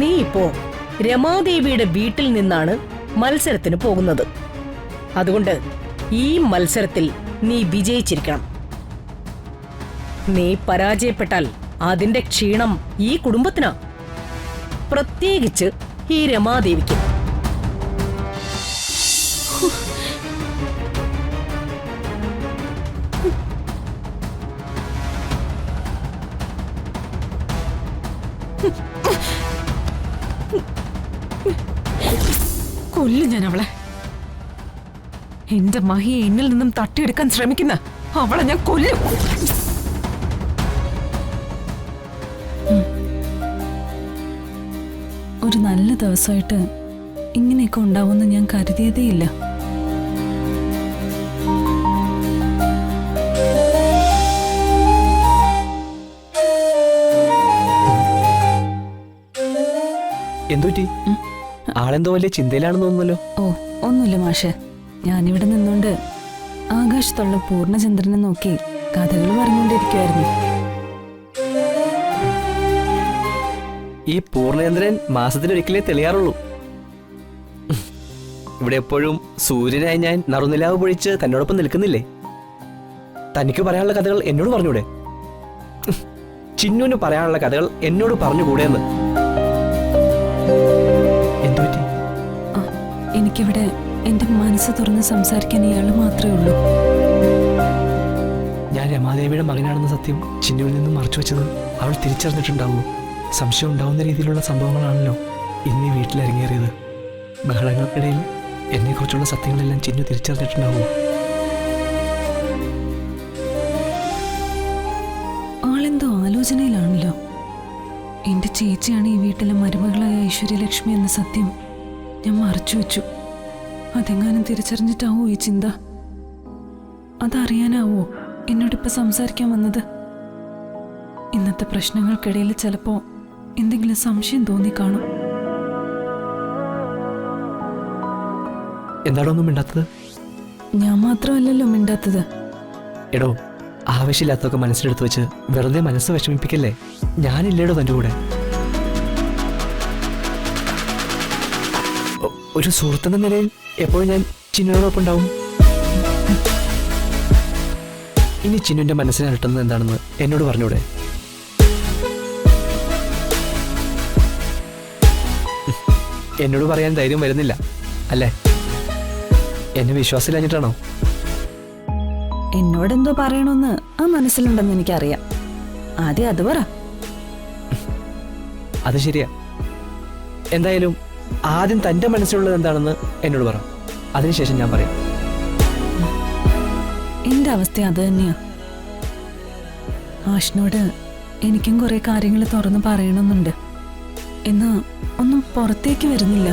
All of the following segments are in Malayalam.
നീ ഇപ്പോ രമാദേവിയുടെ വീട്ടിൽ നിന്നാണ് മത്സരത്തിന് പോകുന്നത്. അതുകൊണ്ട് ഈ മത്സരത്തിൽ നീ വിജയിച്ചിരിക്കണം. നീ പരാജയപ്പെട്ടാൽ അതിന്റെ ക്ഷീണം ഈ കുടുംബത്തിനാ, പ്രത്യേകിച്ച് ഈ രമാദേവിക്ക്. കൊല്ലും ഞാൻ അവളെ. എന്റെ മഹിയെ എന്നിൽ നിന്നും തട്ടിയെടുക്കാൻ ശ്രമിക്കുന്ന അവളെ ഞാൻ കൊല്ലും. ഒരു നല്ല ദിവസമായിട്ട് ഇങ്ങനെയൊക്കെ ഉണ്ടാവുമെന്ന് ഞാൻ കരുതിയതേയില്ല. എന്തുപറ്റി? ആളെന്തോ വലിയ ചിന്തയിലാണെന്ന് തോന്നുന്നല്ലോ. ഓ ഒന്നുമില്ല മാഷെ, ഞാനിവിടെ നിന്നുകൊണ്ട് ആകാശത്തുള്ള പൂർണ്ണചന്ദ്രനെ നോക്കി കഥകൾ പറഞ്ഞുകൊണ്ടിരിക്കുവായിരുന്നു. ഈ പൂർണ്ണചന്ദ്രൻ മാസത്തിലൊരിക്കലേ തെളിയാറുള്ളൂ. ഇവിടെ എപ്പോഴും സൂര്യനായി ഞാൻ നറുനിലാവ് പൊഴിച്ച് തന്നോടൊപ്പം നിൽക്കുന്നില്ലേ? തനിക്ക് പറയാനുള്ള കഥകൾ എന്നോട് പറഞ്ഞൂടെ? ചിന്നുവിന് പറയാനുള്ള കഥകൾ എന്നോട് പറഞ്ഞുകൂടെ എന്ന്. എന്തുപറ്റി? എനിക്കിവിടെ എന്റെ മനസ്സ് തുറന്ന് സംസാരിക്കാൻ ഇയാള് മാത്രമേ ഉള്ളൂ. ഞാൻ രമാദേവിയുടെ മകനാണെന്ന സത്യം ചിന്നുവിൽ നിന്നും മറച്ചു വെച്ചത് അവൾ തിരിച്ചറിഞ്ഞിട്ടുണ്ടാവുമോ? സംശയം ഉണ്ടാവുന്ന രീതിയിലുള്ള സംഭവങ്ങളാണല്ലോ ഇന്ന് ഈ വീട്ടിലിറങ്ങിയേറിയത്. ബഹളങ്ങൾക്കിടയിൽ എന്നെക്കുറിച്ചുള്ള സത്യങ്ങളെല്ലാം ചിന്നു തിരിച്ചറിഞ്ഞിട്ടുണ്ടാവുമോ? ആളെന്തോ ആലോചനയിലാണല്ലോ. എന്റെ ചേച്ചിയാണ് ഈ വീട്ടിലെ മരുമകളായ ഐശ്വര്യലക്ഷ്മി എന്ന സത്യം ഞാൻ മറച്ചു വെച്ചു. അതെങ്ങാനും തിരിച്ചറിഞ്ഞിട്ടാവോ ഈ ചിന്ത? അതറിയാനാവോ എന്നോടിപ്പോ സംസാരിക്കാൻ വന്നത്? ഇന്നത്തെ പ്രശ്നങ്ങൾക്കിടയിൽ ചിലപ്പോ എന്തെങ്കിലും സംശയം തോന്നിക്കാണും. എന്താണോ ഒന്നും മിണ്ടാത്തത്? ഞാൻ മാത്രമല്ലല്ലോ മിണ്ടാത്തത്. എടോ, ആവശ്യമില്ലാത്തൊക്കെ മനസ്സിലെടുത്ത് വെച്ച് വെറുതെ മനസ്സ് വിഷമിപ്പിക്കല്ലേ. ഞാനില്ലേടോ തൻ്റെ കൂടെ. ഒരു സുഹൃത്തെന്ന നിലയിൽ എപ്പോഴും ഞാൻ ചിന്നുവിനോടൊപ്പം ഉണ്ടാവും. ഇനി ചിന്നുവിന്റെ മനസ്സിനെ അലട്ടുന്നത് എന്താണെന്ന് എന്നോട് പറഞ്ഞൂടെ? എന്നോട് പറയാൻ ധൈര്യം വരുന്നില്ല അല്ലേ? എന്നെ വിശ്വാസമില്ലാഞ്ഞിട്ടാണോ? എന്നോടെന്തോ പറയണമെന്ന് ആ മനസ്സിലുണ്ടെന്ന് എനിക്കറിയാം. ആദ്യം അത് പറ. അത് ശരിയാ. എന്തായാലും ആദ്യം തന്റെ മനസ്സിലുള്ളത് എന്താണെന്ന് എന്നോട് പറ. അതിനുശേഷം ഞാൻ പറയാം. എന്റെ അവസ്ഥ അത് തന്നെയാ. ആഷിനോട് എനിക്കും കുറെ കാര്യങ്ങൾ തുറന്ന് പറയണമെന്നുണ്ട്. എന്നാ ഒന്നും പുറത്തേക്ക് വരുന്നില്ല.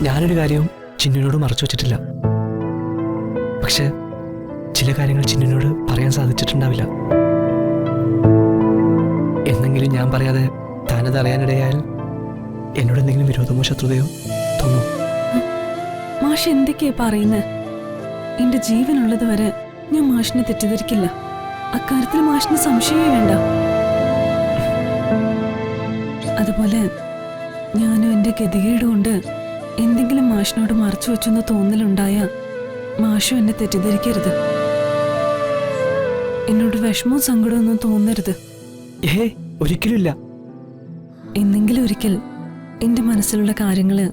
ഞാനൊരു കാര്യവും ചിന്നുവിനോട് മറച്ചു വച്ചിട്ടില്ല. പക്ഷെ ചില കാര്യങ്ങൾ ചിന്നുവിനോട് പറയാൻ സാധിച്ചിട്ടുണ്ടാവില്ല. എന്നെങ്കിലും ഞാൻ പറയാതെ താനത് അറിയാനിടയായാൽ എന്നോട് എന്തെങ്കിലും വിരോധമോ ശത്രുതയോ തോന്നൂ? മാഷ് എന്തൊക്കെയാ പറയുന്നത്? എന്റെ ജീവനുള്ളത് വരെ ഞാൻ മാഷിനെ തെറ്റിദ്ധരിക്കില്ല. അക്കാര്യത്തിൽ മാഷിന് സംശയമേ വേണ്ട. അതുപോലെ ഞാനും എന്റെ ഗതികേട് കൊണ്ട് എന്തെങ്കിലും മാഷിനോട് മറച്ചു വെച്ചെന്ന് തോന്നലുണ്ടായ മാഷും എന്നെ തെറ്റിദ്ധരിക്കരുത്. എന്നോട് വിഷമവും സങ്കടമൊന്നും തോന്നരുത്. ഒരിക്കലുമില്ല. എന്നെങ്കിലും ഒരിക്കൽ എന്റെ മനസ്സിലുള്ള കാര്യങ്ങള്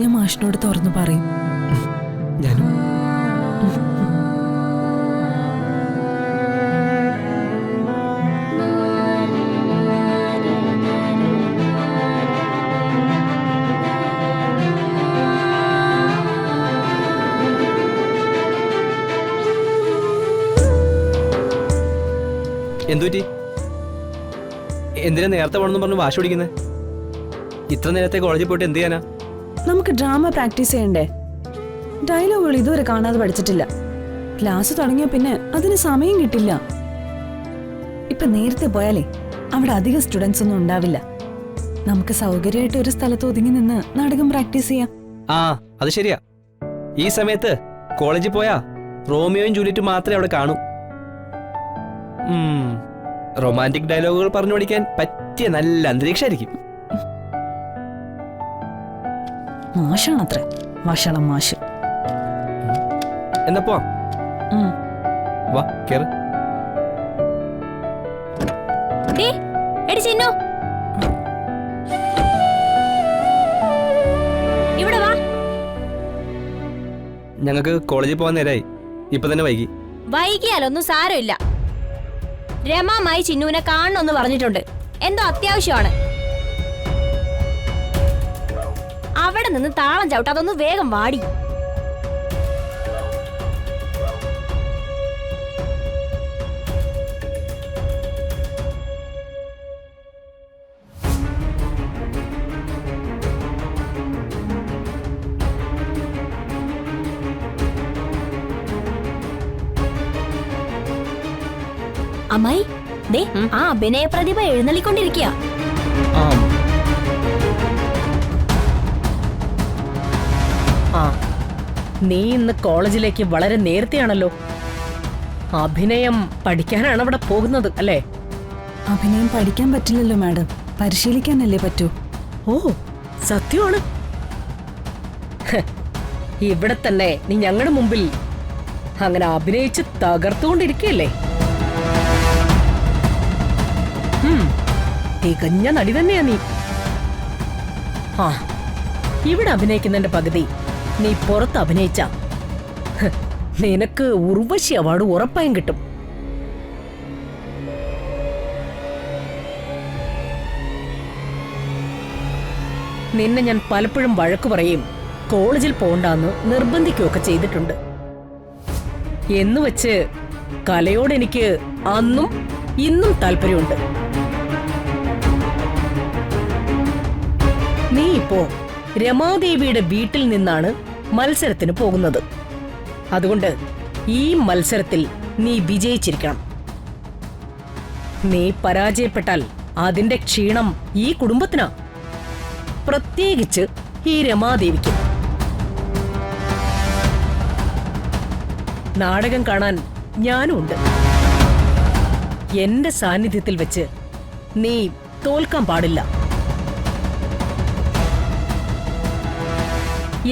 ഞാൻ മാഷിനോട് തുറന്നു പറയും. ഞാനും. എന്തുപറ്റി? എന്തിനാ നേരത്തെ പോകണമെന്ന് പറഞ്ഞു വാശി പിടിക്കുന്നത്? ഇത്ര നേരത്തെ കോളേജിൽ പോയിട്ട് എന്ത് ചെയ്യാനാ? നമുക്ക് ഡ്രാമ പ്രാക്ടീസ് ചെയ്യണ്ടേ? ഡയലോഗുകൾ ഇതുവരെ കാണാതെ പഠിച്ചിട്ടില്ല. ക്ലാസ് തുടങ്ങിയ പിന്നെ അതിന് സമയം കിട്ടില്ല. ഇപ്പൊ നേരത്തെ പോയാലേ അവിടെ അധികം സ്റ്റുഡൻസ് ഒന്നും ഉണ്ടാവില്ല. നമുക്ക് സൗകര്യമായിട്ട് ഒരു സ്ഥലത്ത് ഒതുങ്ങി നിന്ന് നാടകം പ്രാക്ടീസ് ചെയ്യാം. ആ, അത് ശരിയാ. ഈ സമയത്ത് കോളേജിൽ പോയാ റോമിയോയും ജൂലിയറ്റും മാത്രമേ അവിടെ കാണൂ. റൊമാൻറ്റിക് ഡയലോഗുകൾ പറഞ്ഞു പഠിക്കാൻ പറ്റിയ നല്ല അന്തരീക്ഷമായിരിക്കും. മാഷാണത്രേ, വഷളം മാഷ്. എന്നാ പോവാം. ഉം. വാ കേറ്. എടി ചിന്നു, ഇവിടെ വാ. ഞങ്ങൾക്ക് കോളേജിൽ പോകാൻ നേരമായി. ഇപ്പൊ തന്നെ വൈകി. വൈകിയാലൊന്നും സാരമില്ല. രമാമായി ചിന്നുവിനെ കാണണമെന്ന് പറഞ്ഞിട്ടുണ്ട്. എന്തോ അത്യാവശ്യമാണ്. അവിടെ നിന്ന് താളം ചവിട്ടാതൊന്ന് വേഗം വാടി. അമ്മായി, ദേ ആ അഭിനയ പ്രതിഭ എഴുന്നള്ളിക്കൊണ്ടിരിക്കുക. ആ, നീ ഇന്ന് കോളേജിലേക്ക് വളരെ നേരത്തെയാണല്ലോ. അഭിനയം പഠിക്കാനാണ് അവിടെ പോകുന്നത് അല്ലേ? അഭിനയം പഠിക്കാൻ പറ്റില്ലല്ലോ മാഡം, പരിശീലിക്കാനല്ലേ പറ്റൂ. ഓ, സത്യമാണ്. ഹ്, ഇവിടെ തന്നെ നീ ഞങ്ങളുടെ മുമ്പിൽ അങ്ങനെ അഭിനയിച്ച് തകർത്തുകൊണ്ടിരിക്കുകയല്ലേ? തികഞ്ഞ നടി തന്നെയാ നീ. ആ, ഇവിടെ അഭിനയിക്കുന്നതിന്റെ പകുതി നീ പുറത്ത് അഭിനയിച്ച നിനക്ക് ഉർവശി അവാർഡ് ഉറപ്പായും കിട്ടും. നിന്നെ ഞാൻ പലപ്പോഴും വഴക്കു പറയും, കോളേജിൽ പോണ്ടാന്ന് നിർബന്ധിക്കുകയൊക്കെ ചെയ്തിട്ടുണ്ട്. എന്നുവെച്ച് കലയോട് എനിക്ക് അന്നും ഇന്നും താല്പര്യമുണ്ട്. നീ ഇപ്പോ രമാദേവിയുടെ വീട്ടിൽ നിന്നാണ് മത്സരത്തിന് പോകുന്നത്. അതുകൊണ്ട് ഈ മത്സരത്തിൽ നീ വിജയിച്ചിരിക്കണം. നീ പരാജയപ്പെട്ടാൽ അതിന്റെ ക്ഷീണം ഈ കുടുംബത്തിനാ, പ്രത്യേകിച്ച് ഈ രമാദേവിക്ക്. നാടകം കാണാൻ ഞാനും ഉണ്ട്. എന്റെ സാന്നിധ്യത്തിൽ വെച്ച് നീ തോൽക്കാൻ പാടില്ല.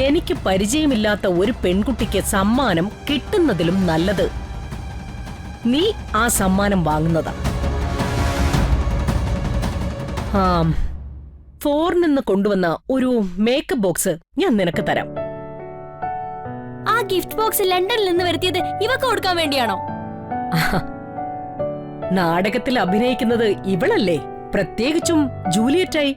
എനിക്ക് പരിചയമില്ലാത്ത ഒരു പെൺകുട്ടിക്ക് സമ്മാനം കിട്ടുന്നതിലും നല്ലത് നീ ആ സമ്മാനം വാങ്ങുന്നതാ. ഫോറിൽ നിന്ന് കൊണ്ടുവന്ന ഒരു മേക്കപ്പ് ബോക്സ് ഞാൻ നിനക്ക് തരാം. ആ ഗിഫ്റ്റ് ബോക്സ് ലണ്ടനിൽ നിന്ന് വരുത്തിയത് ഇവക്ക് കൊടുക്കാൻ വേണ്ടിയാണോ? നാടകത്തിൽ അഭിനയിക്കുന്നത് ഇവളല്ലേ, പ്രത്യേകിച്ചും ജൂലിയറ്റായി.